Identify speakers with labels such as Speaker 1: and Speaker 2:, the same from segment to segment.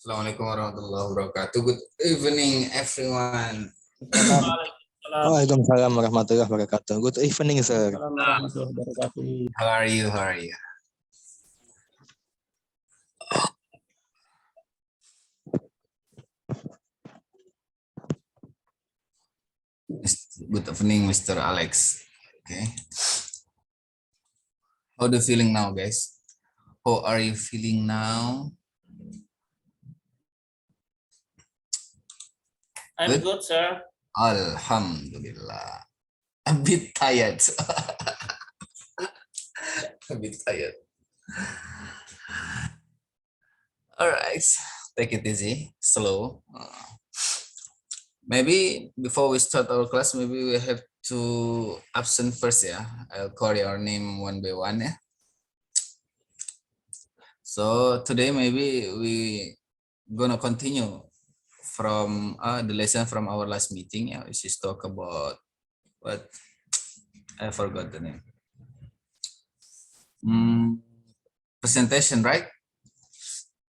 Speaker 1: Assalamualaikum warahmatullahi wabarakatuh. Good evening, everyone.
Speaker 2: Waalaikumsalam warahmatullahi wabarakatuh. Good evening, sir.
Speaker 3: Waalaikumsalam warahmatullahi wabarakatuh.
Speaker 1: How are you? How are you? Good evening, Mr. Alex. Okay. How do you feeling now, guys? How are you feeling now?
Speaker 3: I'm good, sir.
Speaker 1: Alhamdulillah. A bit tired. A bit tired. All right. Take it easy, slow. Maybe before we start our class, maybe we have to absent first, yeah. I'll call your name one by one, yeah. So today maybe we gonna continue from the lesson from our last meeting, yeah, which is talk about what I forgot the name. Presentation, right?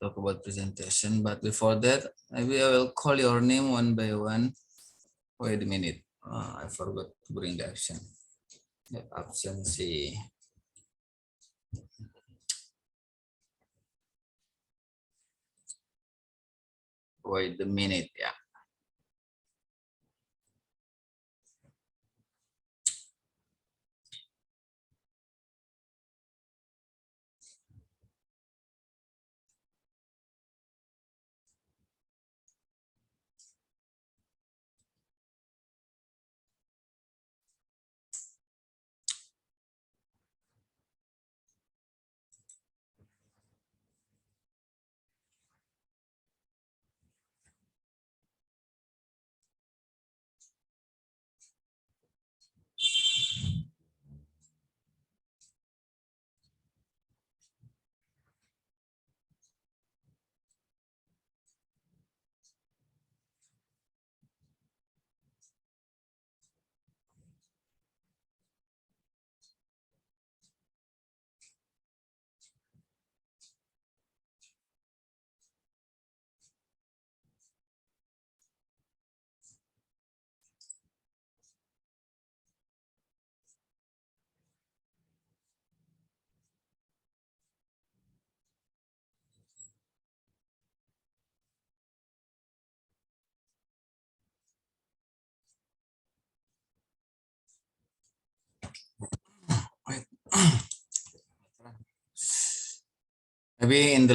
Speaker 1: Talk about presentation, but before that, maybe I will call your name one by one. Wait a minute. I forgot to bring the action. The absentee. Wait a minute, yeah. Wait. Maybe in the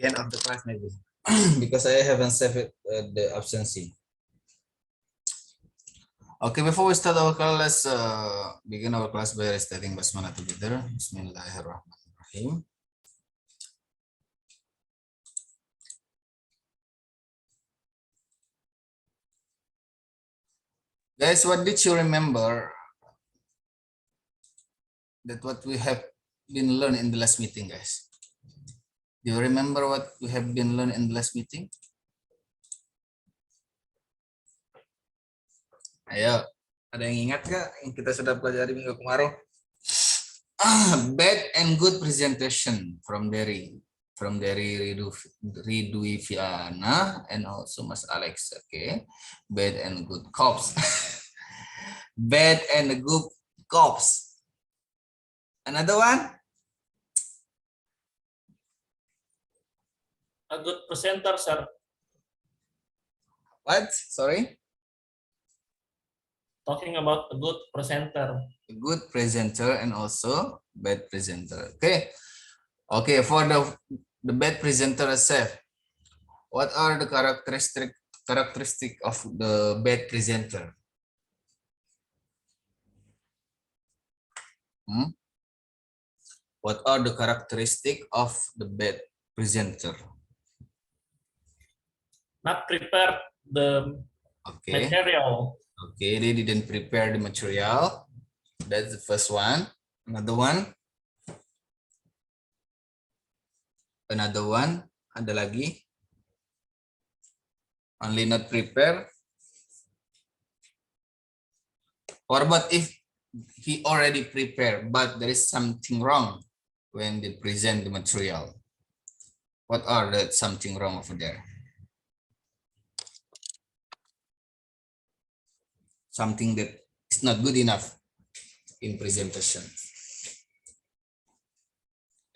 Speaker 1: end of the class, maybe because I haven't saved it, the absentee. Okay, before we start our class, let's begin our class by reciting basmalah together. Bismillahirrahmanirrahim. Guys, what did you remember that what we have been learned in the last meeting, guys? Do you remember what we have been learned in the last meeting? Ayo, ada yang ingat gak yang kita sudah pelajari minggu kemarin? Bad and good presentation from Dari Riduiviana and also Mas Alex. Okay, bad and good cops. Bad and good cops. Another one?
Speaker 3: A good presenter, sir.
Speaker 1: What? Sorry?
Speaker 3: Talking about a good presenter.
Speaker 1: A good presenter and also bad presenter. Okay. Okay, for the bad presenter itself, what are the characteristic of the bad presenter? What are the characteristic of the bad presenter?
Speaker 3: Not prepare the material.
Speaker 1: Okay, they didn't prepare the material. That's the first one. Another one. Another one. Ada lagi. Only not prepare. Or but if he already prepared, but there is something wrong when they present the material. What are that something wrong over there? Something that is not good enough in presentation.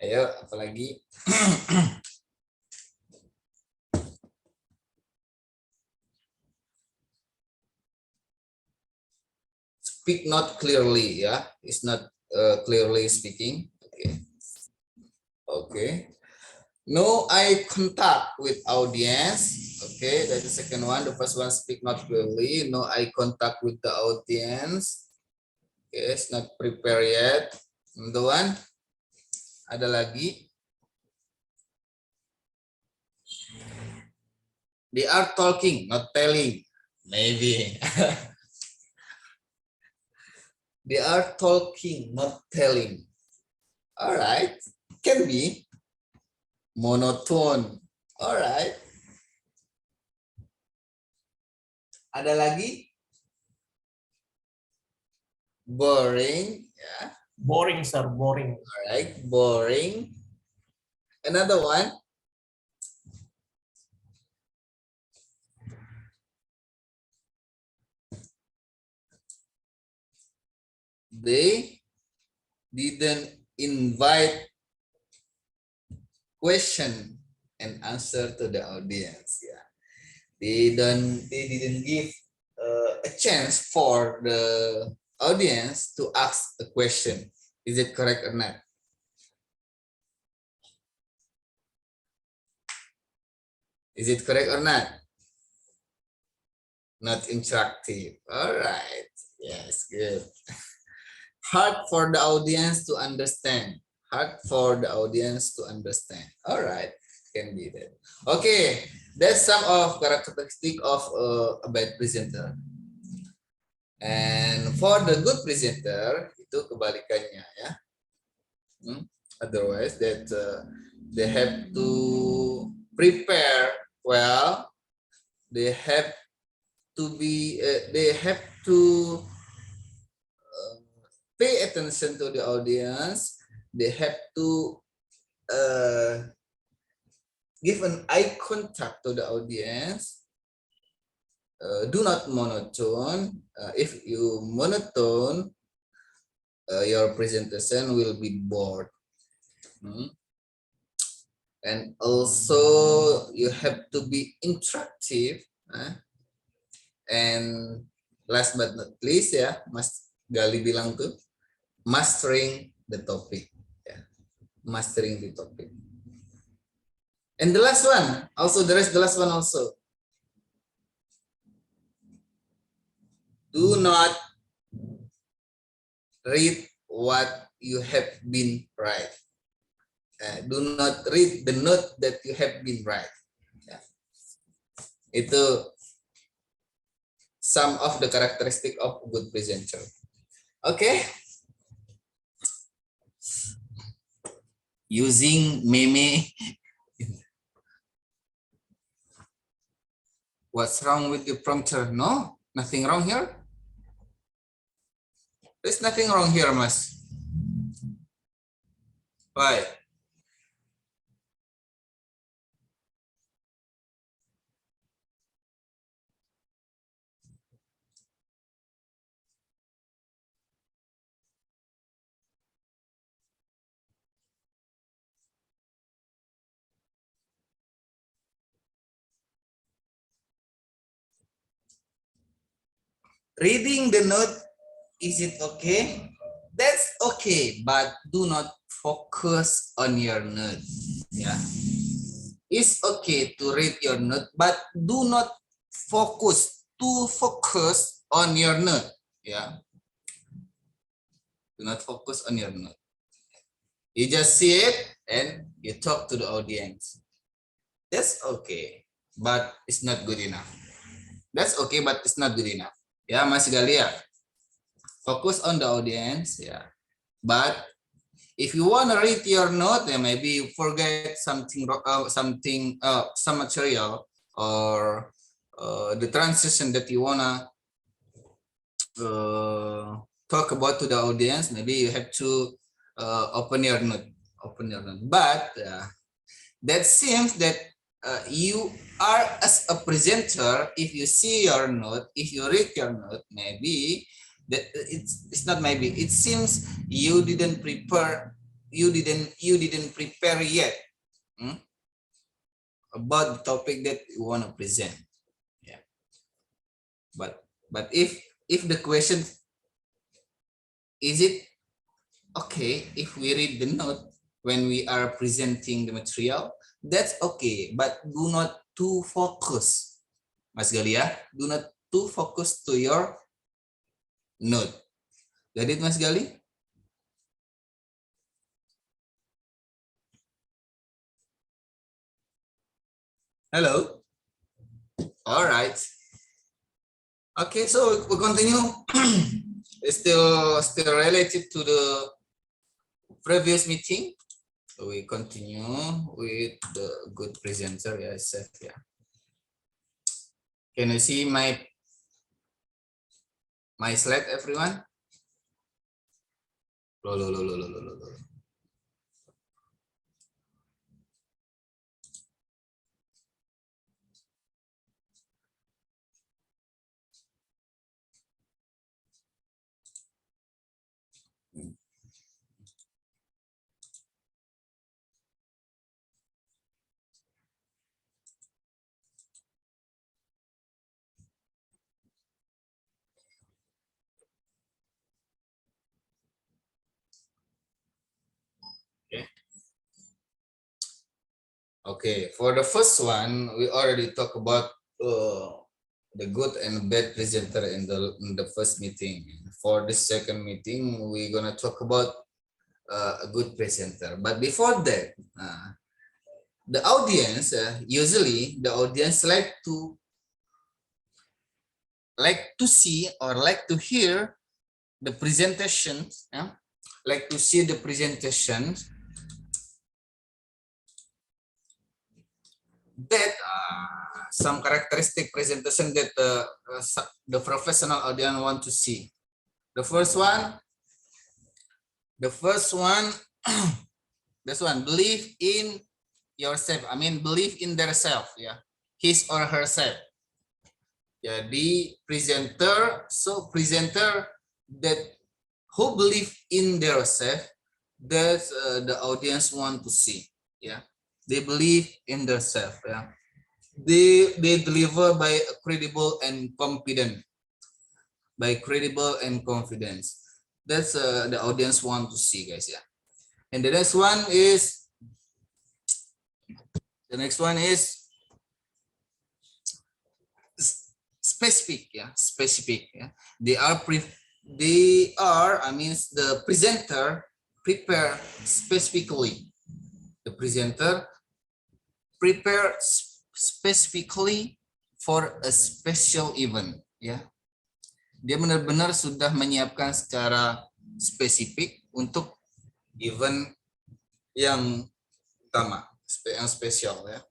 Speaker 1: Ayo, apalagi? Speak not clearly, ya. It's not clearly speaking. Okay. Okay. No eye contact with audience. Okay, that's the second one. The first one, speak not clearly. No eye contact with the audience. Okay, it's not prepared yet. Another one. Ada lagi. They are talking, not telling. Maybe. They are talking, not telling. All right. Can be. Monotone. All right. Ada lagi? Boring. Yeah.
Speaker 3: Boring, sir. Boring.
Speaker 1: All right. Boring. Another one. They didn't invite question and answer to the audience. Yeah, they didn't give a chance for the audience to ask a question. Is it correct or not? Is it correct or not? Not interactive. All right. Yes, good. Hard for the audience to understand. Hard for the audience to understand. All right, can be that. Okay, that's some of characteristic of a bad presenter. And for the good presenter itu kebalikannya ya. Otherwise that they have to prepare well. They have to be. They have to pay attention to the audience. They have to give an eye contact to the audience. Do not monotone. If you monotone, your presentation will be bored. And also you have to be interactive. And last but not least ya, Mas Gali bilang tuh, mastering the topic. Yeah. Mastering the topic. And the last one, also the last one also. Do not read what you have been write. Do not read the note that you have been write. Yeah. Itu some of the characteristic of good presenter. Okay. Using meme. What's wrong with the prompter? No, nothing wrong here. There's nothing wrong here, Mas. Why? Reading the note, is it okay? That's okay, but do not focus on your note. Yeah. It's okay to read your note, but do not focus on your note. Yeah. Do not focus on your note. You just see it and you talk to the audience. That's okay, but it's not good enough. That's okay, but it's not good enough. Ya, Mas Galia. Focus on the audience, yeah. But if you want to read your note, then maybe you forget something, some material or the transition that you wanna talk about to the audience. Maybe you have to open your note. But that seems that you are as a presenter. If you see your note, if you read your note, maybe that it's not maybe. It seems you didn't prepare. You didn't prepare yet about the topic that you want to present. Yeah. But if the question is it okay if we read the note when we are presenting the material, that's okay, but do not too focus, Mas Gali ya. Do not too focus to your note. Got it, Mas Gali? Hello? All right. Okay, so we continue. It's still related to the previous meeting. So we continue with the good presenter. Yeah, yeah. Can you see my slide, everyone? Okay, for the first one, we already talked about the good and bad presenter in the first meeting. For the second meeting, we're gonna talk about a good presenter. But before that, the audience usually the audience like to see or like to hear the presentations. Like to see the presentations that some characteristic presentation that the professional audience want to see. The first one, this one, believe in yourself. I mean, believe in their self. Yeah, his or herself. Jadi presenter, so presenter that who believe in their self, that the audience want to see. Yeah, they believe in their self. Yeah. They deliver by credible and confident. That's the audience want to see, guys. Yeah. And the next one is specific. Yeah, specific. Yeah, I mean the presenter prepare specifically. The presenter prepare specifically for a special event. Ya, dia benar-benar sudah menyiapkan secara spesifik untuk event yang utama, yang spesial ya.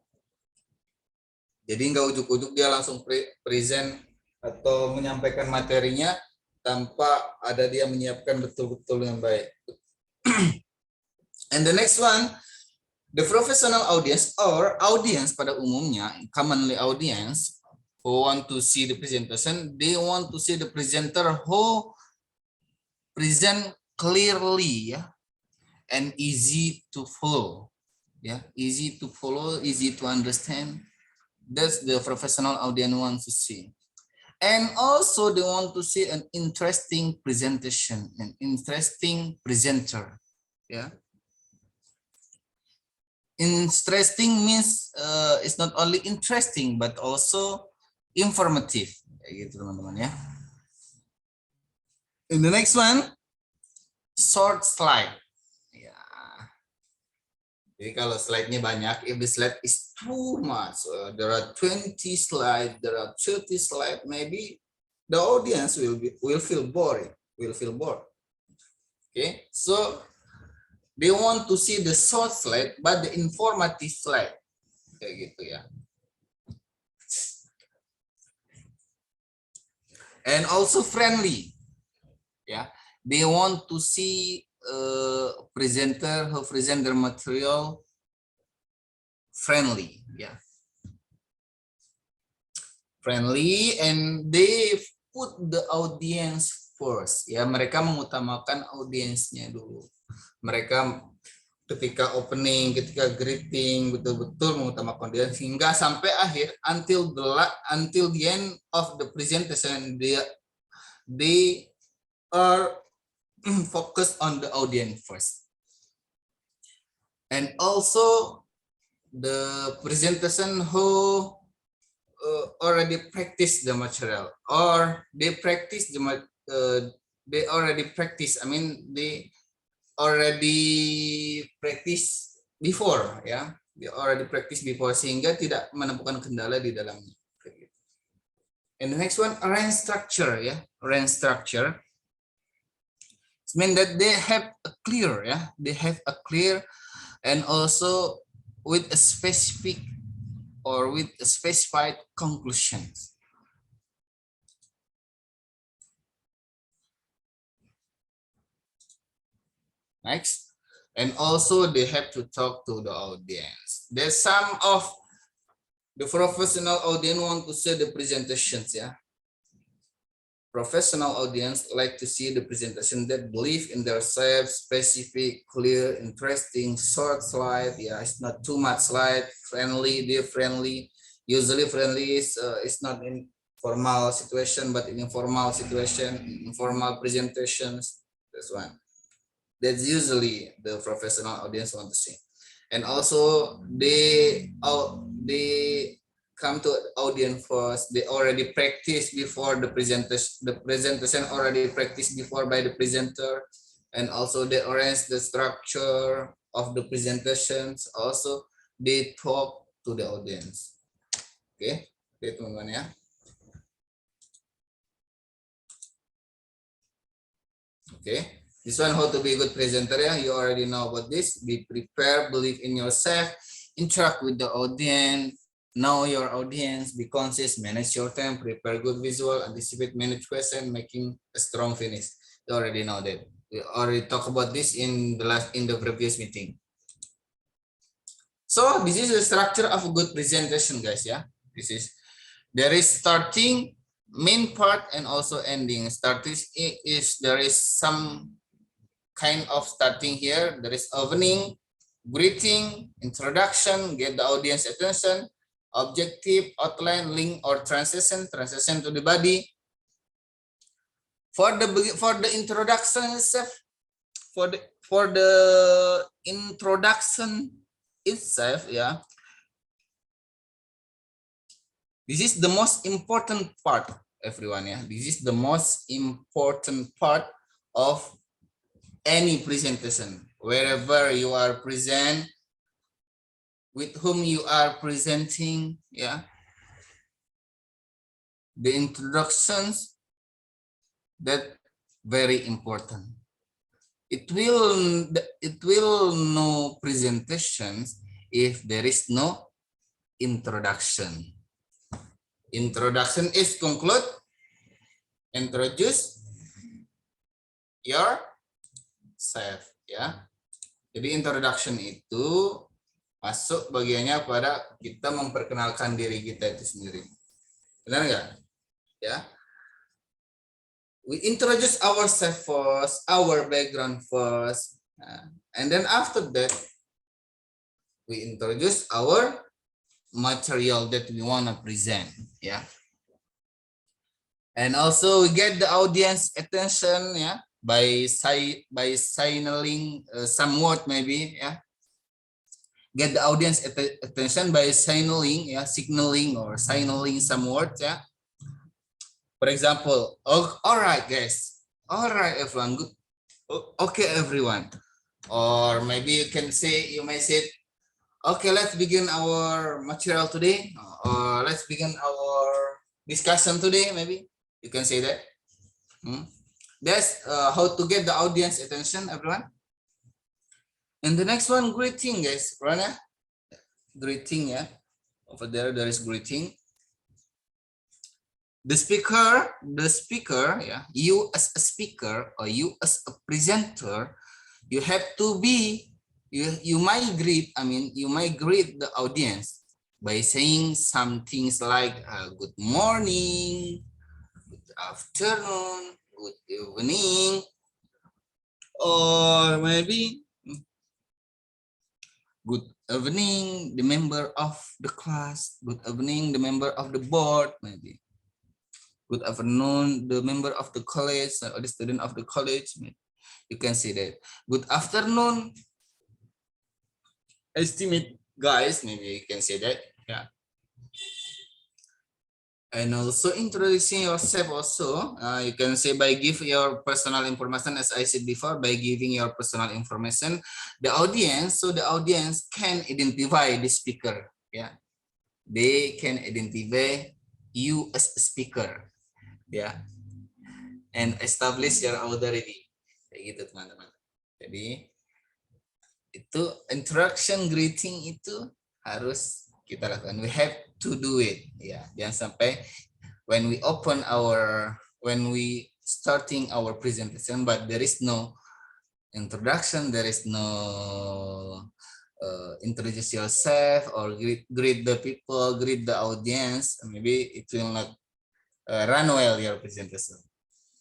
Speaker 1: Jadi nggak ujuk-ujuk dia langsung present atau menyampaikan materinya tanpa ada dia menyiapkan betul-betul dengan baik. And the next one, the professional audience or audience pada umumnya, commonly audience who want to see the presentation, they want to see the presenter who present clearly, yeah, and easy to follow, yeah, easy to follow, easy to understand. That's the professional audience wants to see. And also they want to see an interesting presentation, an interesting presenter, yeah. Interesting means it's not only interesting but also informative, kayak gitu teman-teman ya. In the next one, short slide. Ya. Jadi kalau slide-nya banyak, if the slide is too much, there are 20 slides, there are 30 slides, maybe the audience will feel bored. Okay, so they want to see the short slide, but the informative slide, kayak gitu ya. And also friendly, ya. They want to see a presenter who present their material friendly, yeah. Friendly, and they put the audience first, ya. Mereka mengutamakan audiensnya dulu. Mereka ketika opening, ketika greeting, betul-betul mengutamakan audiens hingga sampai akhir, until the end of the presentation, they are focused on the audience first. And also the presentation who already practice the material, or they already practice, I mean they already practice before, ya. They already practice before, sehingga tidak menemukan kendala di dalamnya. And the next one, range structure, ya. Range structure it means that they have a clear, ya. They have a clear and also with a specific or with a specified conclusions. Next, and also they have to talk to the audience. There's some of the professional audience want to see the presentations, yeah. Professional audience like to see the presentation that believe in themselves, specific, clear, interesting, short slide. Yeah, it's not too much slide, friendly, they're friendly. Usually friendly is not in formal situation, but in informal situation, informal presentations. That's one. That's usually the professional audience want to see. And also they come to audience first. They already practice before the presentation. The presentation already practiced before by the presenter, and also they arrange the structure of the presentations. Also they talk to the audience. Oke, teman-teman ya. Oke, this one how to be a good presenter ya. You already know about this. Be prepared, believe in yourself, interact with the audience. Know your audience, be conscious, manage your time, prepare good visual, anticipate, manage question, making a strong finish. You already know that. We already talked about this in the previous meeting. So this is the structure of a good presentation, guys. Yeah, there is starting, main part, and also ending. Starting is there is some kind of starting here. There is opening, greeting, introduction, get the audience attention, objective, outline, link, or transition to the body. For the introduction itself, for the introduction itself, yeah, this is the most important part, everyone. Yeah, this is the most important part of any presentation. Wherever you are present, with whom you are presenting, yeah, the introductions, that very important. It will no presentations if there is no introduction. Introduction is conclude, introduce yourself, ya. Jadi introduction itu masuk bagiannya pada kita memperkenalkan diri kita itu sendiri. Benar nggak? Ya. We introduce ourselves first, our background first, and then after that, we introduce our material that we want to present. Yeah. And also we get the audience attention, yeah, by signaling some word maybe, yeah. Get the audience attention by signaling, yeah, signaling or signaling some words, yeah. For example, oh, all right, guys, all right, everyone, good, okay, everyone, or maybe you may say, okay, let's begin our material today, or let's begin our discussion today. Maybe you can say that. That's how to get the audience attention, everyone. And the next one, greeting, guys. Rana, greeting, yeah. Over there is greeting. The speaker, yeah. You as a speaker or you as a presenter, you have to be you might greet, the audience by saying some things like good morning, good afternoon, good evening, or maybe good evening, the member of the class, good evening, the member of the board, maybe good afternoon, the member of the college or the student of the college. You can say that. Good afternoon, estimate guys, maybe you can say that. Yeah. And also introducing yourself also, you can say by give your personal information, as I said before, by giving your personal information, the audience, so the audience can identify the speaker. Yeah, they can identify you as a speaker. Yeah, and establish your authority. Kayak gitu teman-teman. Jadi itu introduction greeting itu harus kita lakukan. We have to do it. Ya, jangan sampai when we starting our presentation, but there is no introduction, there is no introduce yourself or greet the people, greet the audience, maybe it will not run well your presentation.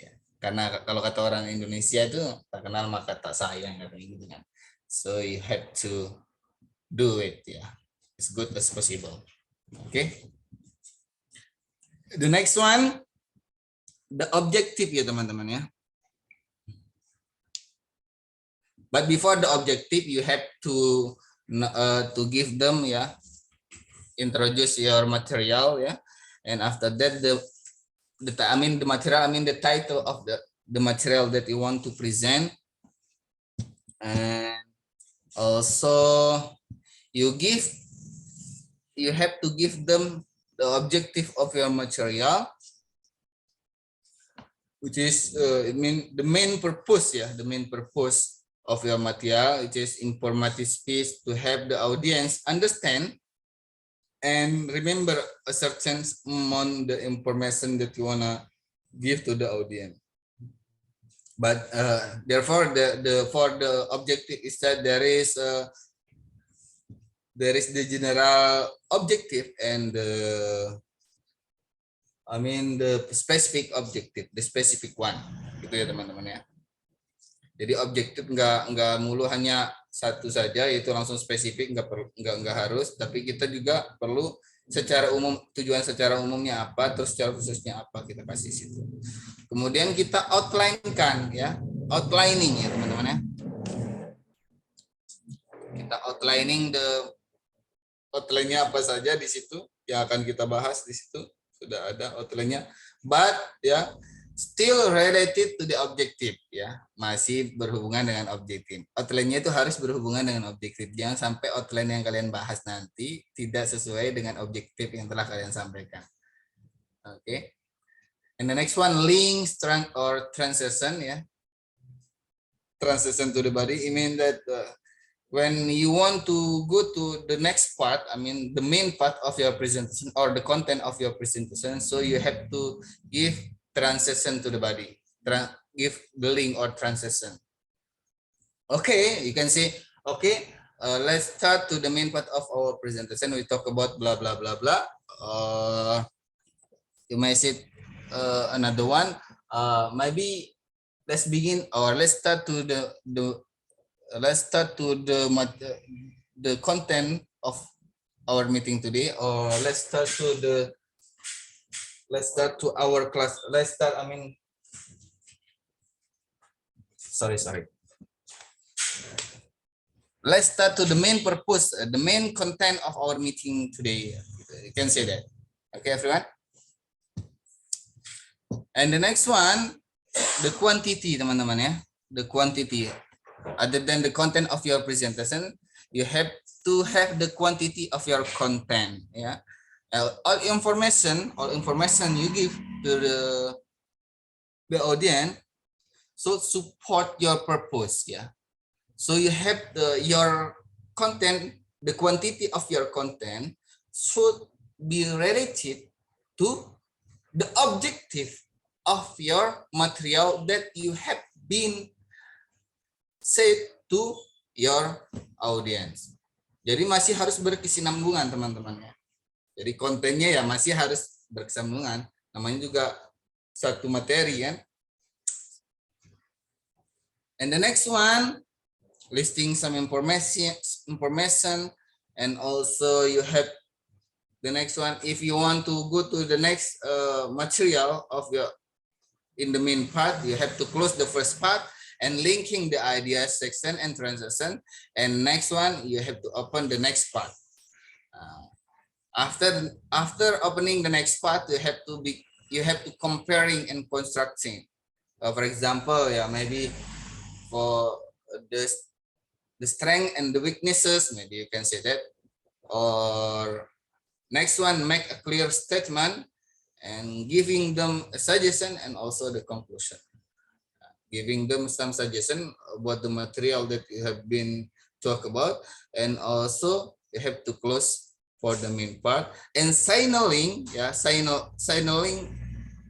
Speaker 1: Ya. Karena kalau kata orang Indonesia itu tak kenal maka tak sayang katanya gitu kan. So you have to do it, yeah, as good as possible. Okay. The next one, the objective ya teman-teman ya. But before the objective, you have to give them ya, introduce your material ya, and after that the title of the material that you want to present, and also you have to give them the objective of your material, which is the main purpose of your material, which is informative speech to help the audience understand and remember a certain amount the information that you wanna give to the audience. But therefore, for the objective is that there is the general objective and the specific objective, the specific one, gitu ya teman-teman ya. Jadi objektif nggak mulu hanya satu saja, yaitu langsung spesifik, nggak harus, tapi kita juga perlu secara umum, tujuan secara umumnya apa, terus secara khususnya apa kita kasih situ. Kemudian kita outline-kan ya, outlining ya teman-teman ya. Kita outline-nya apa saja di situ yang akan kita bahas di situ, sudah ada outline-nya, but ya still related to the objective ya, masih berhubungan dengan objektif. Outline-nya itu harus berhubungan dengan objektif. Jangan sampai outline yang kalian bahas nanti tidak sesuai dengan objektif yang telah kalian sampaikan. Oke. Okay. And the next one, link, strength, or transition ya. Transition to the body, I mean that when you want to go to the next part, the main part of your presentation or the content of your presentation, so you have to give transition to the body, give the link or transition. Okay, you can say, okay, let's start to the main part of our presentation. We talk about blah blah blah blah. You may say another one. Maybe let's begin or let's start to the content of our meeting today, or let's start to our class. Let's start to the main purpose, the main content of our meeting today. You can say that. Okay, everyone. And the next one, the quantity, teman-teman ya. The quantity. Other than the content of your presentation, you have to have the quantity of your content. Yeah. All information you give to the audience should support your purpose. Yeah. So you have your content, the quantity of your content should be related to the objective of your material that you have been said to your audience. Jadi masih harus berkesinambungan teman-teman ya. Jadi kontennya ya masih harus berkesinambungan. Namanya juga satu materi kan. And the next one, listing some information, and also you have the next one. If you want to go to the next material of your in the main part, you have to close the first part and linking the idea section and transition. And next one, you have to open the next part. After opening the next part, you have to comparing and constructing. For example, yeah, maybe for the strength and the weaknesses, maybe you can say that. Or next one, make a clear statement and giving them a suggestion and also the conclusion. Giving them some suggestion about the material that you have been talk about, and also you have to close for the main part and signaling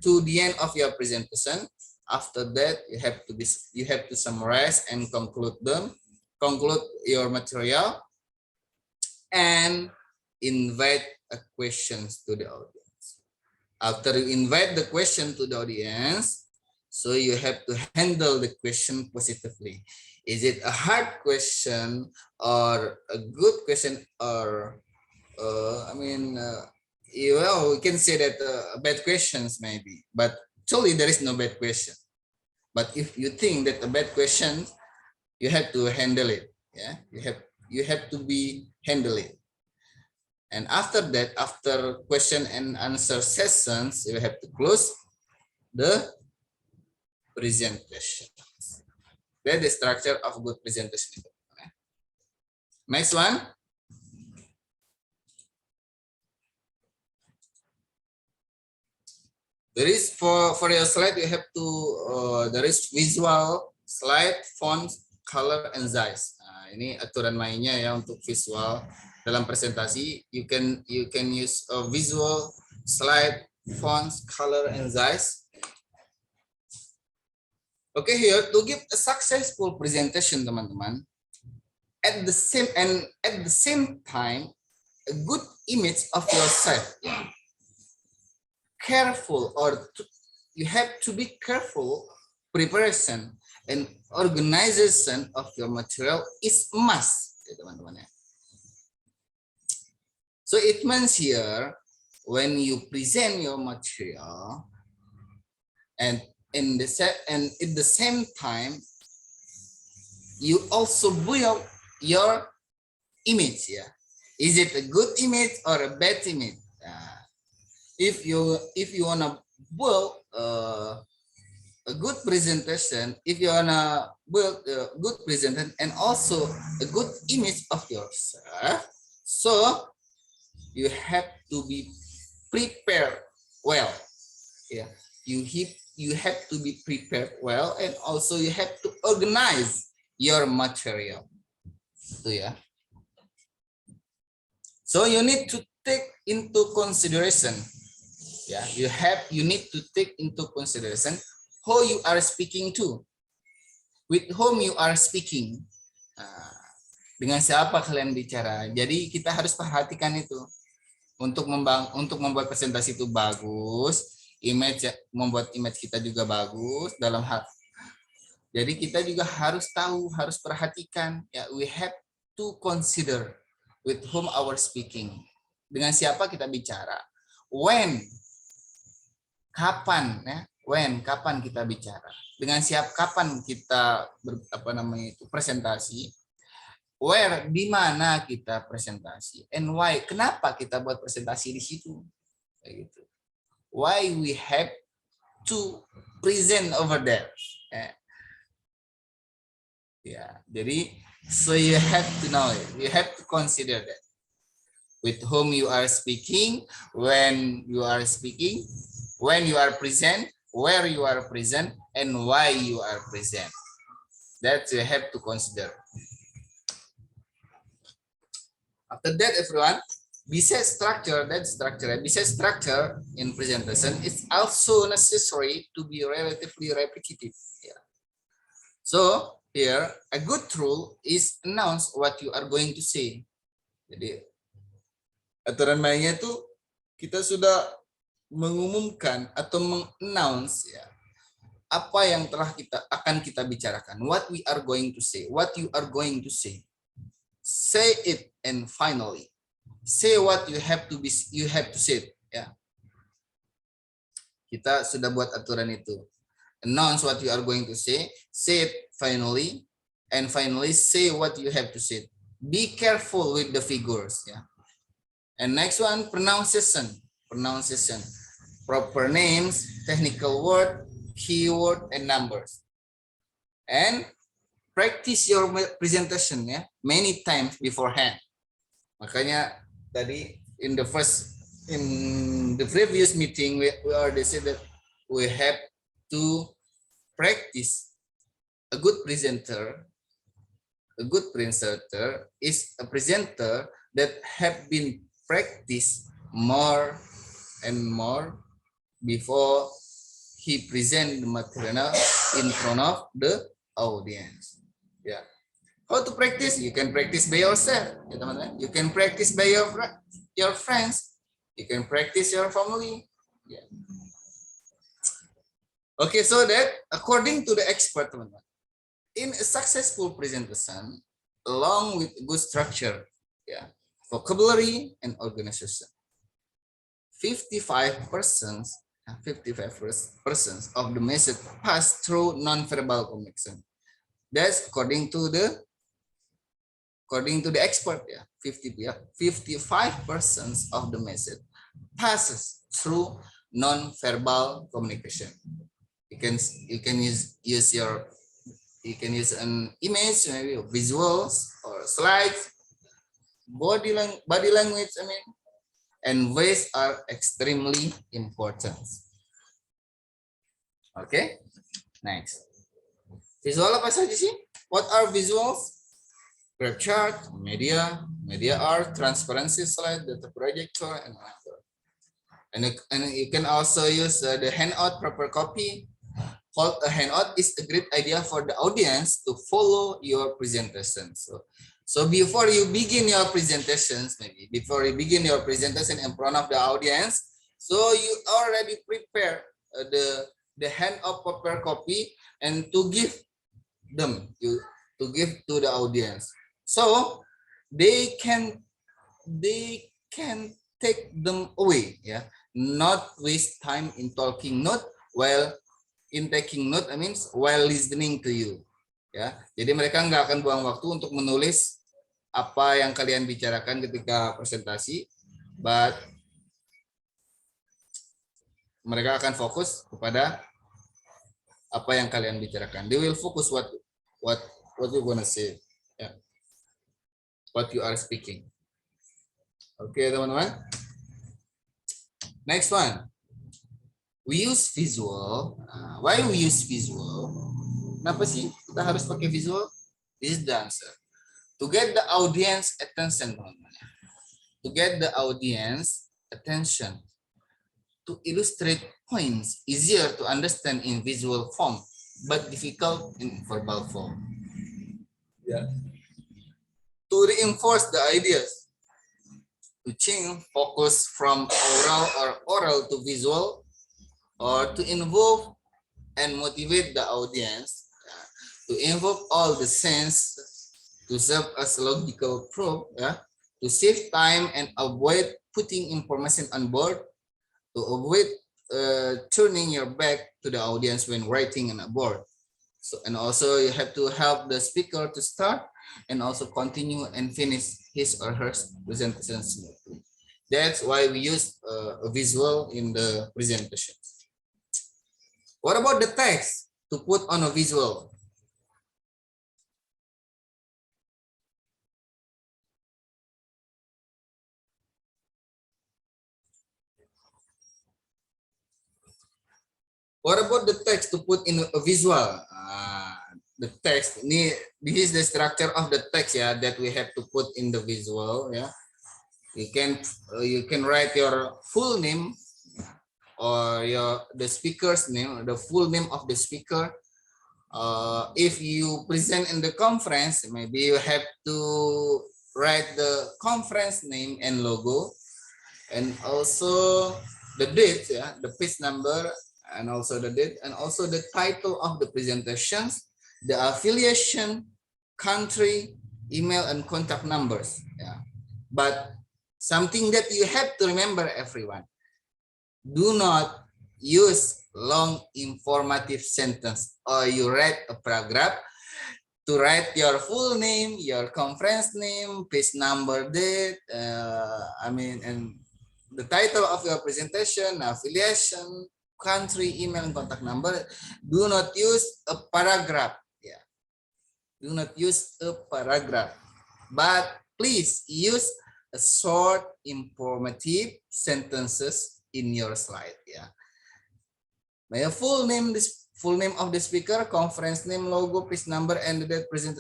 Speaker 1: to the end of your presentation. After that, you have to summarize and conclude your material and invite a questions to the audience. After you invite the question to the audience, so you have to handle the question positively. Is it a hard question or a good question, or we can say that bad questions maybe, but actually there is no bad question. But if you think that a bad question, you have to handle it. Yeah, you have to handle it. And after that, after question and answer sessions, you have to close the presentation. That's the structure of good presentation. Next one. There is for your slide, you have to there is visual, slide, font, color, and size. Nah, ini aturan mainnya ya untuk visual dalam presentasi. You can use a visual, slide, fonts, color, and size. Okay, here to give a successful presentation, teman-teman. At the same time, a good image of yourself. Yeah. Careful, or you have to be careful. Preparation and organization of your material is must, ya, teman-teman. So it means here when you present your material and at the same time you also build your image. Yeah, is it a good image or a bad image? If you wanna build a good presentation, if you wanna build a good presentation and also a good image of yourself, so you have to be prepared well. Yeah, you have to be prepared well, and also you have to organize your material. So yeah. So you need to take into consideration. Yeah, you need to take into consideration who you are speaking to, with whom you are speaking. Dengan siapa kalian bicara. Jadi kita harus perhatikan itu untuk membuat presentasi itu bagus, membuat image kita juga bagus dalam hal. Jadi kita juga harus tahu, harus perhatikan. Ya, we have to consider with whom our speaking. Dengan siapa kita bicara. Kapan kita bicara, dengan siapa, kapan kita presentasi, where, di mana kita presentasi, and why, kenapa kita buat presentasi di situ, kayak gitu. Why we have to present over there. Ya, jadi so you have to know it, you have to consider that. With whom you are speaking, when you are speaking, when you are present, where you are present, and why you are present. That you have to consider. After that, everyone, besides structure, besides structure in presentation, it's also necessary to be relatively repetitive. Yeah. So here a good rule is announce what you are going to say. Jadi aturan mainnya tuh kita sudah mengumumkan atau mengannounce ya apa yang telah kita bicarakan. What we are going to say, what you are going to say. Say it and finally say what you have to say. Ya. Kita sudah buat aturan itu. Announce what you are going to say it finally, and finally say what you have to say. Be careful with the figures. Ya. And next one, pronunciation. Proper names, technical word, keyword, and numbers. And practice your presentation ya many times beforehand. Makanya tadi in the previous meeting we already said that we have to practice. A good presenter is a presenter that have been practiced more and more before he present the material in front of the audience. Yeah. How to practice? You can practice by yourself. You can practice by your friends. You can practice your family. Yeah. Okay, so that according to the expert, in a successful presentation, along with good structure, yeah, vocabulary and organization, 55% of the message pass through non-verbal communication. That's according to the expert. Yeah, 55% of the message passes through non-verbal communication. You can use an image, maybe visuals or slides, body language. And voice are extremely important. Okay, next. Visual apa saja sih? What are visuals? Graph chart, media art, transparency slide, data projector, and other. And you can also use the handout proper copy. A handout is a great idea for the audience to follow your presentation. So before you begin your presentations, in front of the audience, so you already prepare the handout proper copy and to give them to the audience, so they can take them away. Yeah, not waste time in taking note while listening to you. Ya, jadi mereka nggak akan buang waktu untuk menulis apa yang kalian bicarakan ketika presentasi, but mereka akan fokus kepada apa yang kalian bicarakan. They will focus what you gonna say, yeah, what you are speaking. Oke, teman-teman. Next one, we use visual. Why we use visual? Kenapa sih kita harus pakai visual? This is the answer. To get the audience attention, teman-teman. To get the audience attention. To illustrate points easier to understand in visual form, but difficult in verbal form. Yeah. To reinforce the ideas. To change focus from oral to visual, or to involve and motivate the audience, to involve all the sense, to serve as logical proof, to save time and avoid putting information on board, to avoid turning your back to the audience when writing on a board. So, and also you have to help the speaker to start and also continue and finish his or her presentation smoothly. That's why we use a visual in the presentation. What about the text to put on a visual? What about the text to put in a visual? The text, this is the structure of the text, that we have to put in the visual. You can write your full name or the speaker's name, the full name of the speaker, If you present in the conference, maybe you have to write the conference name and logo, and also the date, yeah, the page number, and also the date, and also the title of the presentations, the affiliation, country, email, and contact numbers. Yeah, but something that you have to remember, everyone: do not use long informative sentence, or you write a paragraph to write your full name, your conference name, page number, date, and the title of your presentation, affiliation, country, email, and contact number. Do not use a paragraph. Yeah, do not use a paragraph, but please use a short, informative sentences in your slide. Yeah, my full name, this full name of the speaker, conference name, logo, page number, and the present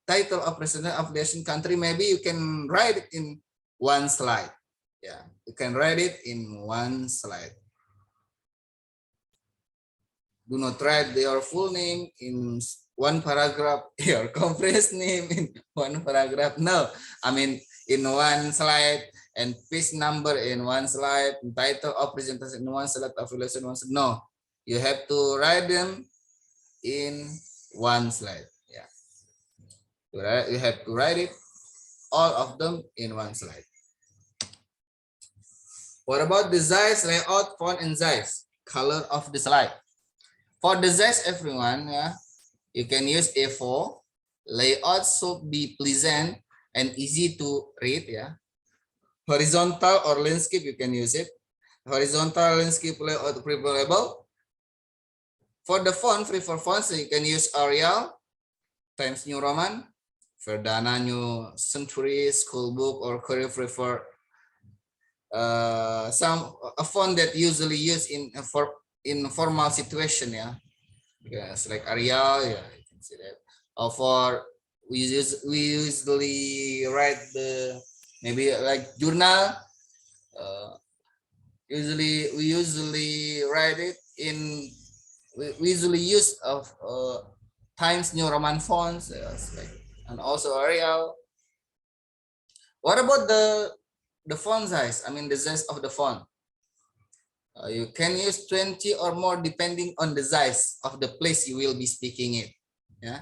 Speaker 1: title of president, affiliation, country. Maybe you can write it in one slide. Yeah, you can write it in one slide. Do not write your full name in one paragraph, your conference name in one paragraph. No, I mean in one slide, and page number in one slide, title of presentation in one slide, affiliation in one slide. No, you have to write them in one slide. Yeah, you have to write it, all of them, in one slide. What about the size, layout, font, and size? Color of the slide. For the size, everyone, yeah, you can use A4. Layout should be pleasant and easy to read. Yeah, horizontal or landscape, you can use it. Horizontal, landscape, layout preferable. For the font, free for fonts, you can use Arial, Times New Roman, Verdana New Century, Schoolbook, or Kary prefer a font that usually used in formal situation. Yeah, yes, like Arial. Yeah, you can see that. Or for we usually write the maybe like journal. We usually write it in. We usually use of Times New Roman fonts, like, and also Arial. What about the font size? I mean the size of the font. You can use 20 or more depending on the size of the place you will be speaking in. Yeah,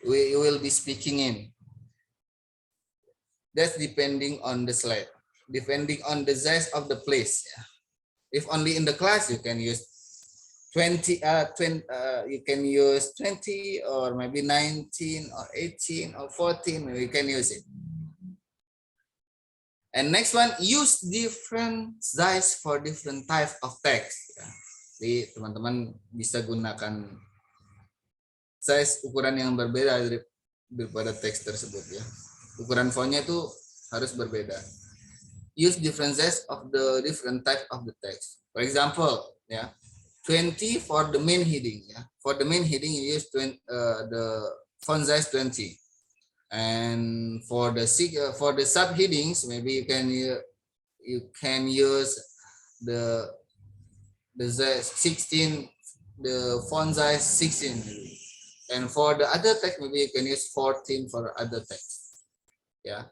Speaker 1: you will be speaking in. That's depending on the slide, depending on the size of the place. Yeah. If only in the class, you can use 20, you can use 20 or maybe 19 or 18 or 14, you can use it. And next one, use different size for different type of text. Jadi teman-teman bisa gunakan size ukuran yang berbeda daripada teks tersebut ya. Ukuran fontnya itu harus berbeda. Use different size of the different type of the text. For example, yeah, 20 for the main heading. Yeah, for the main heading you use 20, the font size 20. And for the subheadings, maybe you can use the size 16, the font size 16. And for the other text, maybe you can use 14 for other text. Yeah.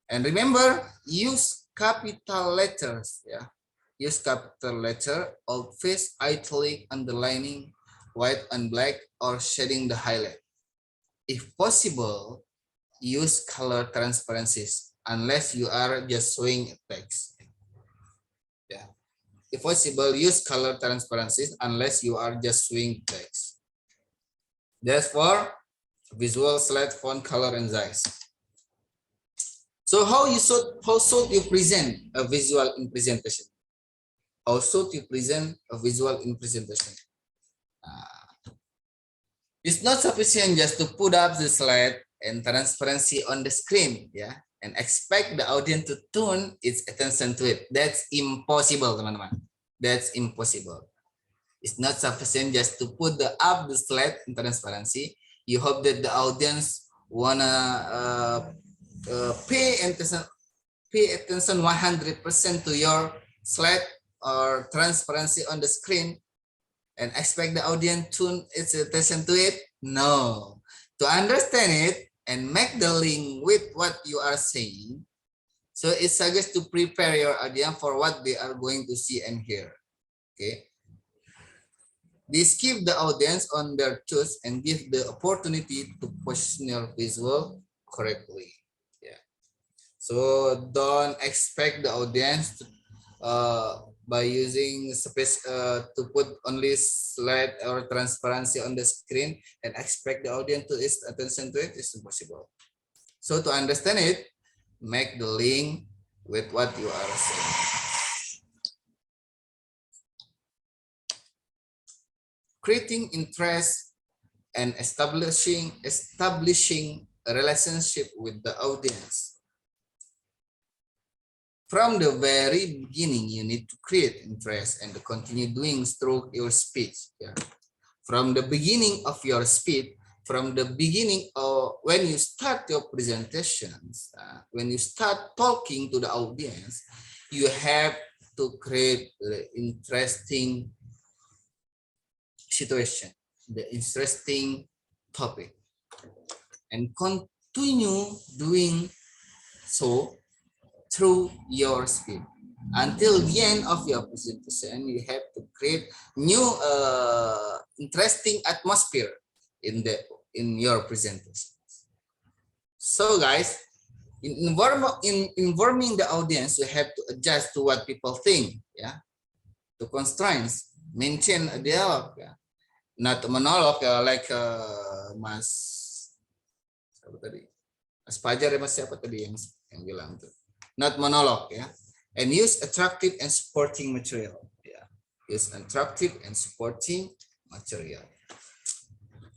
Speaker 1: And remember, use capital letters. Yeah. Use capital letter, alt-face, italic, underlining, white and black, or shading the highlight. If possible, use color transparencies unless you are just showing text. Yeah. If possible, use color transparencies unless you are just showing text. That's for visual slide font color and size. So how should you present a visual in presentation? How should you present a visual in presentation? It's not sufficient just to put up the slide and transparency on the screen, yeah, and expect the audience to tune its attention to it. That's impossible, teman-teman. That's impossible. It's not sufficient just to put up the slide in transparency. You hope that the audience wanna pay attention 100% to your slide or transparency on the screen, and expect the audience to its attention to it? No. To understand it and make the link with what you are saying, so it suggests to prepare your audience for what they are going to see and hear. Okay. This keep the audience on their toes and give the opportunity to position your visual correctly. Yeah. So don't expect the audience to, by using space to put only slide or transparency on the screen and expect the audience to its attention to it is impossible. So to understand it, make the link with what you are saying. Creating interest and establishing a relationship with the audience. From the very beginning, you need to create interest and to continue doing through your speech. Yeah. From the beginning of your speech, from the beginning of when you start your presentations, when you start talking to the audience, you have to create the interesting situation, the interesting topic, and continue doing so through your speech until the end of your presentation. You have to create new interesting atmosphere in your presentation. So guys, in informing the audience, you have to adjust to what people think, yeah, to constraints, maintain a dialogue, yeah, not a monologue, like Mas siapa tadi, Mas Fajar ya, Mas siapa tadi yang bilang tuh, not monologue, ya, and use attractive and supporting material, yeah, use attractive and supporting material.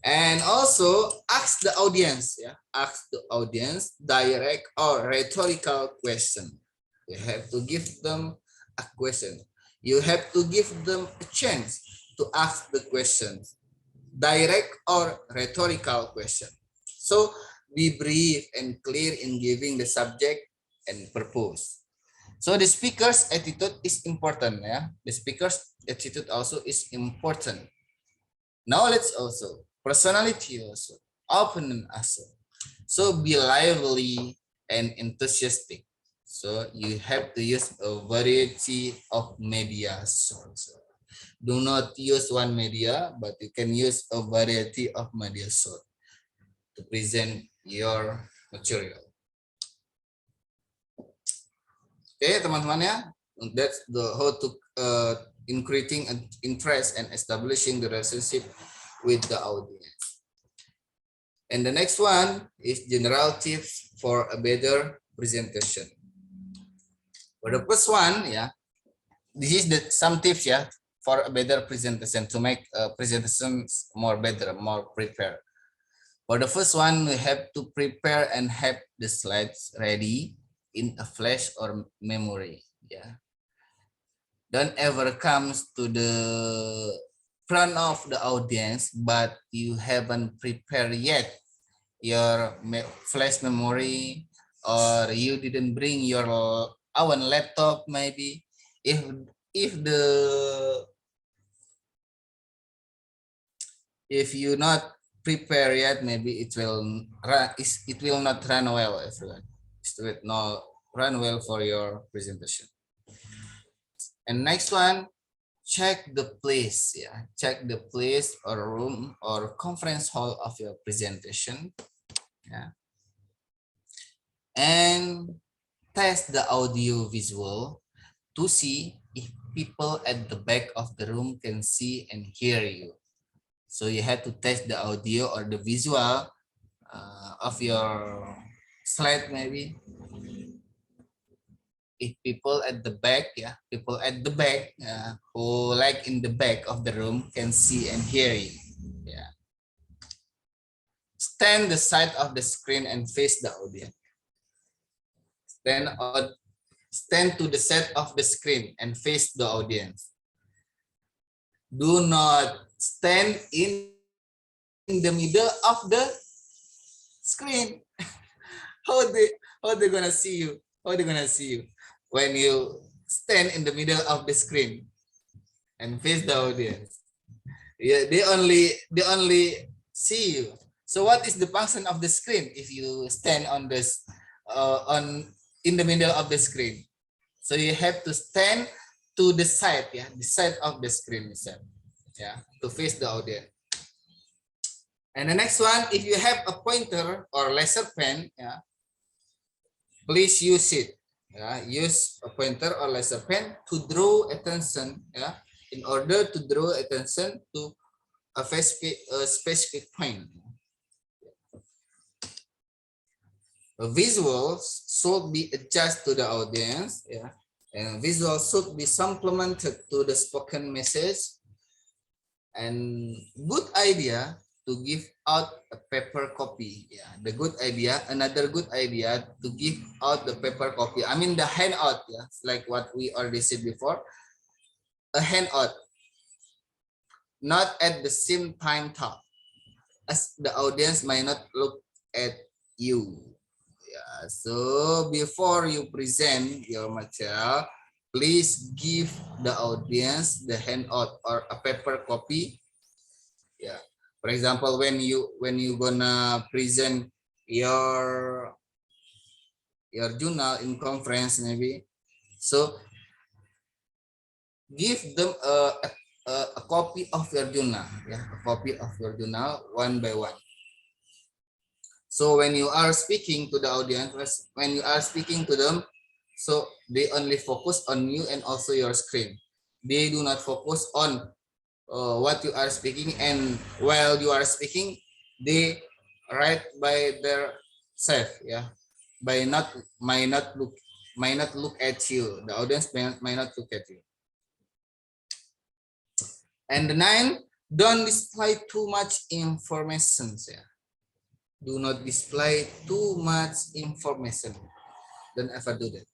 Speaker 1: And also ask the audience, yeah, ask the audience direct or rhetorical question. You have to give them a question. You have to give them a chance to ask the questions, direct or rhetorical question. So be brief and clear in giving the subject and purpose. So the speaker's attitude is important, yeah. The speaker's attitude also is important. Knowledge also. Personality also, opinion also. So be lively and enthusiastic. So you have to use a variety of media sources. Do not use one media, but you can use a variety of media sources to present your material. Okay, teman-teman ya. That's the how to increasing interest and establishing the relationship with the audience. And the next one is general tips for a better presentation. For the first one, yeah, this is some tips, yeah, for a better presentation to make presentations more better, more prepared. For the first one, we have to prepare and have the slides ready in a flash or memory. Yeah, don't ever comes to the front of the audience, but you haven't prepared yet your flash memory, or you didn't bring your own laptop. Maybe if you not prepare yet, maybe it will not run well, everyone. It will not run well for your presentation. And next one, check the place, yeah, check the place or room or conference hall of your presentation, yeah, and test the audio visual to see if people at the back of the room can see and hear you. So you have to test the audio or the visual of your slide, maybe if people at the back, yeah, people at the back who like in the back of the room can see and hear you. Yeah. Stand the side of the screen and face the audience. Stand to the side of the screen and face the audience. Do not stand in the middle of the screen. How they gonna see you? How they gonna see you when you stand in the middle of the screen and face the audience? Yeah, they only see you. So what is the function of the screen if you stand on this on in the middle of the screen? So you have to stand to the side, yeah, the side of the screen itself, yeah, to face the audience. And the next one, if you have a pointer or laser pen, yeah, please use it. Yeah, use a pointer or laser pen to draw attention, yeah, in order to draw attention to a specific point. Visuals should be adjusted to the audience, yeah, and visuals should be supplemented to the spoken message. And good idea to give out a paper copy. Yeah, the good idea, another good idea to give out the paper copy. I mean the handout, yeah, like what we already said before, a handout, not at the same time talk, as the audience might not look at you. Yeah, so before you present your material, please give the audience the handout or a paper copy. Yeah, for example, when you gonna present your journal in conference maybe, so give them a copy of your journal, yeah, a copy of your journal one by one. So when you are speaking to the audience, when you are speaking to them, so they only focus on you and also your screen. They do not focus on what you are speaking, and while you are speaking, they write by their self, yeah, by not might not look at you. The audience might not look at you. And the 9, don't display too much information. Yeah. Do not display too much information. Don't ever do that.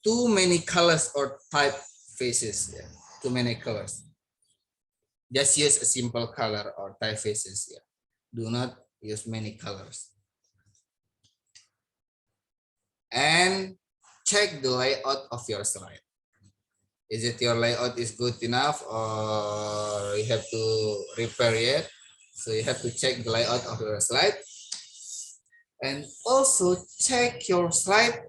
Speaker 1: Too many colors or typefaces. Yeah. Too many colors. Just use a simple color or typefaces. Yeah. Do not use many colors. And check the layout of your slide. Is it your layout is good enough or you have to repair it? So you have to check the layout of your slide. And also check your slide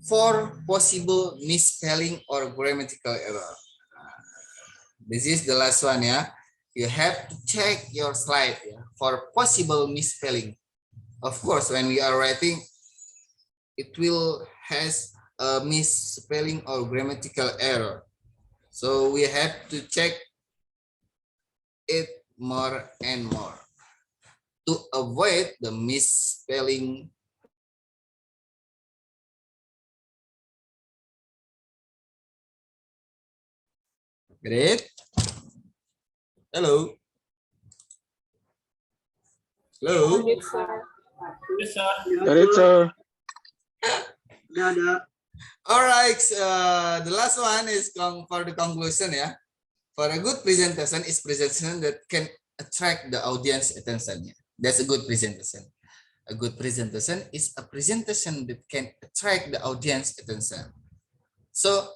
Speaker 1: for possible misspelling or grammatical error. This is the last one, yeah. You have to check your slide, yeah, for possible misspelling. Of course, when we are writing, it will has a misspelling or grammatical error. So we have to check it more and more to avoid the misspelling. Great. Hello. Hello.
Speaker 3: Yes, sir.
Speaker 2: Got it, sir.
Speaker 1: All right. The last one is for the conclusion. Yeah. For a good presentation is presentation that can attract the audience attention. Yeah. That's a good presentation. A good presentation is a presentation that can attract the audience attention. So,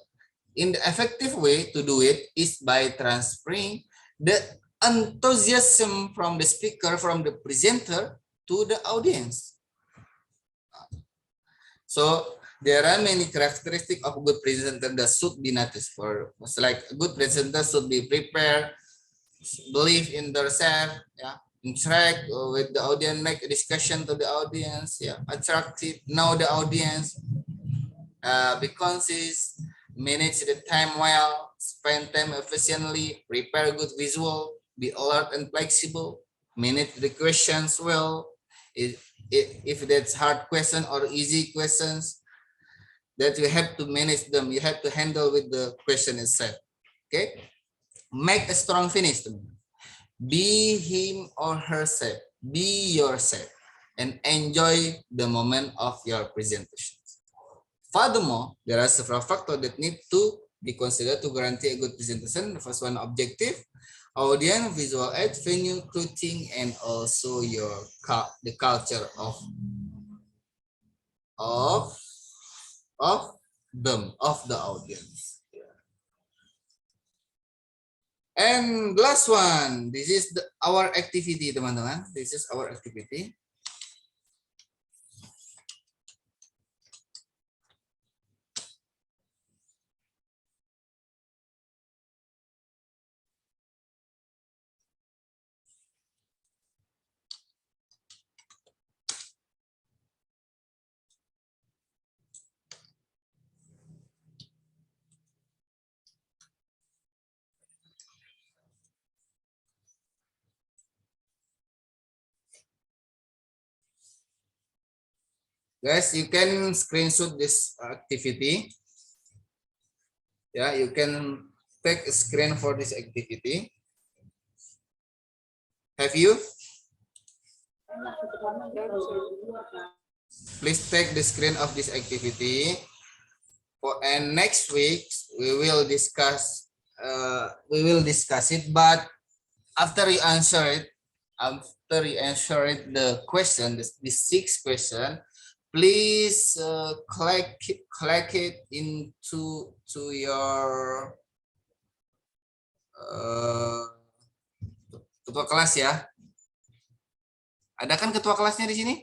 Speaker 1: in the effective way to do it is by transferring the enthusiasm from the speaker, from the presenter to the audience. So there are many characteristics of a good presenter that should be noticed. For like a good presenter should be prepared, believe in themselves, yeah, interact with the audience, make a discussion to the audience, yeah, attractive, know the audience, be concise, manage the time well, spend time efficiently, prepare good visual, be alert and flexible, manage the questions well. If that's hard question or easy questions, that you have to manage them, you have to handle with the question itself. Okay, make a strong finish. Be him or herself, be yourself, and enjoy the moment of your presentation. Furthermore, there are several factors that need to be considered to guarantee a good presentation. The first one, objective, audience, visual aid, venue, clothing, and also the culture of of the audience. And last one, this is our activity, teman-teman. This is our activity. Guys, you can screenshot this activity. Yeah, you can take a screen for this activity. Have you? Please take the screen of this activity. And next week we will discuss. It. But after you answer it, the question, the sixth question, please collect it into your ketua kelas ya. Ada kan ketua kelasnya di sini?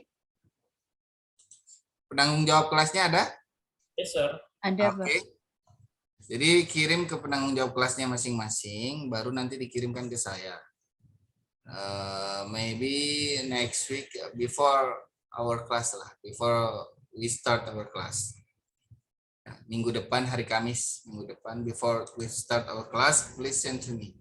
Speaker 1: Penanggung jawab kelasnya ada?
Speaker 3: Yes, sir.
Speaker 4: Ada,
Speaker 1: Oke. Jadi kirim ke penanggung jawab kelasnya masing-masing, baru nanti dikirimkan ke saya. Maybe next week before our class lah, before we start our class. Minggu depan hari Kamis, minggu depan before we start our class, please send to me.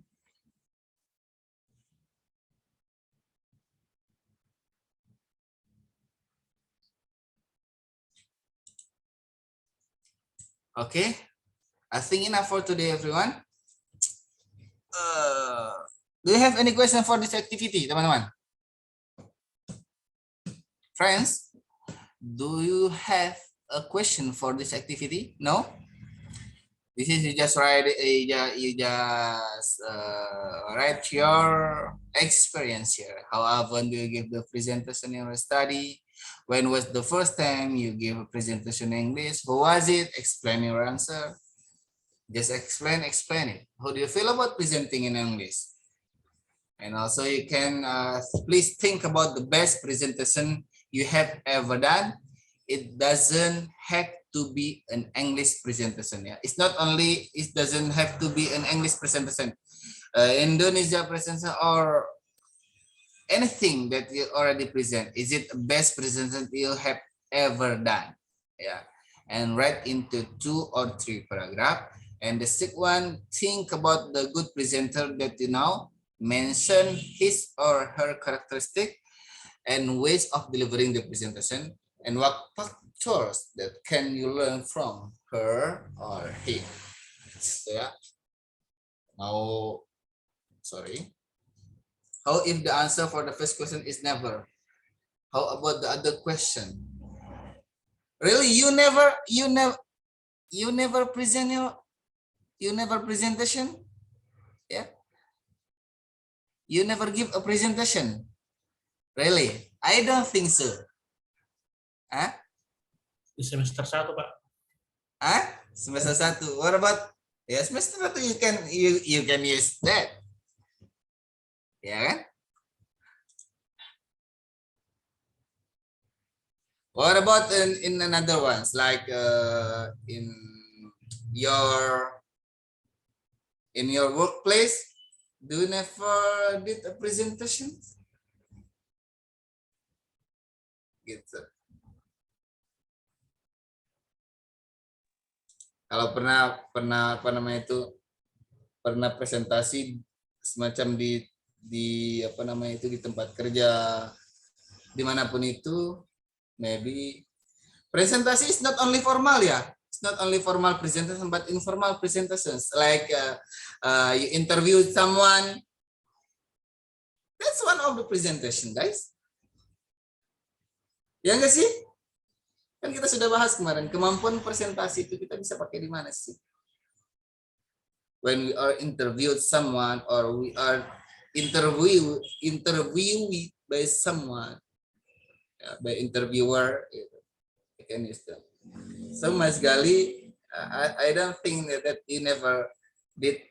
Speaker 1: Okay, I think enough for today, everyone. Do you have any question for this activity, teman-teman? Friends, do you have a question for this activity? No? This is you just write write your experience here. How often do you give the presentation in your study? When was the first time you gave a presentation in English? Who was it? Explain your answer. Just explain it. How do you feel about presenting in English? And also you can please think about the best presentation you have ever done. It doesn't have to be an English presentation. Yeah, it doesn't have to be an English presentation. Indonesia presentation or anything that you already present. Is it the best presentation you have ever done? Yeah, and write into 2 or 3 paragraph. And the sixth one, think about the good presenter that you know. Mention his or her characteristic and ways of delivering the presentation, and what factors that can you learn from her or him. So yeah. Now, sorry. How if the answer for the first question is never? How about the other question? Really, you never presentation? Yeah. You never give a presentation. Really? I don't think so. Huh?
Speaker 3: Di semester 1, Pak.
Speaker 1: Huh? Semester 1. What about semester 1 you can use that. Ya kan? What about in another ones like in your workplace? Do you never did a presentation? Gitu. Kalau pernah pernah presentasi semacam di tempat kerja dimanapun itu, maybe presentasi is not only formal ya. It's not only formal presentation, but informal presentations like you interview someone. That's one of the presentation, guys. Ya enggak sih? Kan kita sudah bahas kemarin, kemampuan presentasi itu kita bisa pakai di mana sih? When we are interviewed someone or we are interviewed by someone, by interviewer, you can use that. So Mas Gali, I don't think that you never did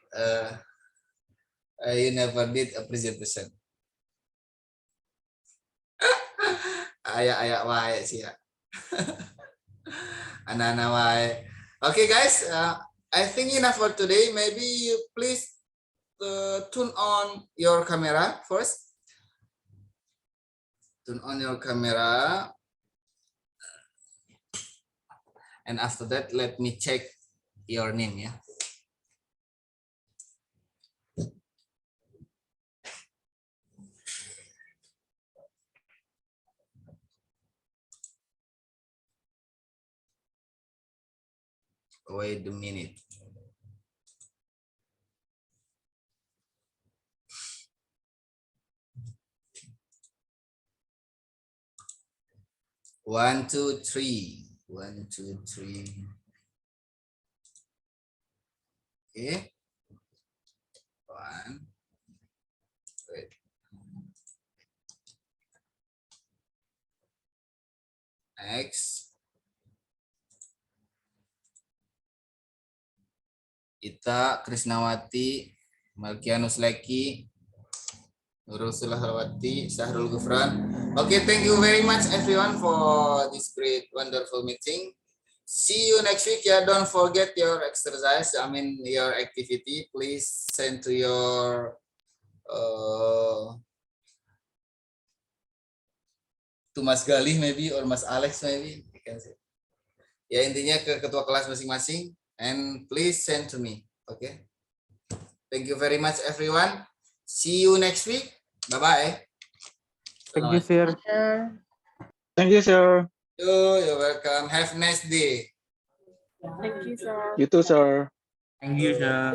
Speaker 1: You never did a presentation. Ayak wae sih ya. Anak-anak wae. Okay guys, I think enough for today. Maybe you please turn on your camera first. Turn on your camera. And after that, let me check your name ya. Wait a minute. One, two, three. 1, 2, 3. Okay. 1. Wait. Next. Ita Krisnawati, Malkianus Leki, Nurul Sulahawati, Sahrul Gufran. Okay, thank you very much everyone for this great, wonderful meeting. See you next week. Yeah, don't forget your exercise. I mean your activity. Please send to your to Mas Galih maybe or Mas Alex maybe. You can say. Ya intinya ke ketua kelas masing-masing. And please send to me. Okay. Thank you very much everyone. See you next week. Bye-bye.
Speaker 4: Thank you, sir.
Speaker 2: Thank you, sir.
Speaker 1: You're welcome. Have a nice day.
Speaker 4: Thank you, sir.
Speaker 2: You too, sir.
Speaker 3: Thank you, sir.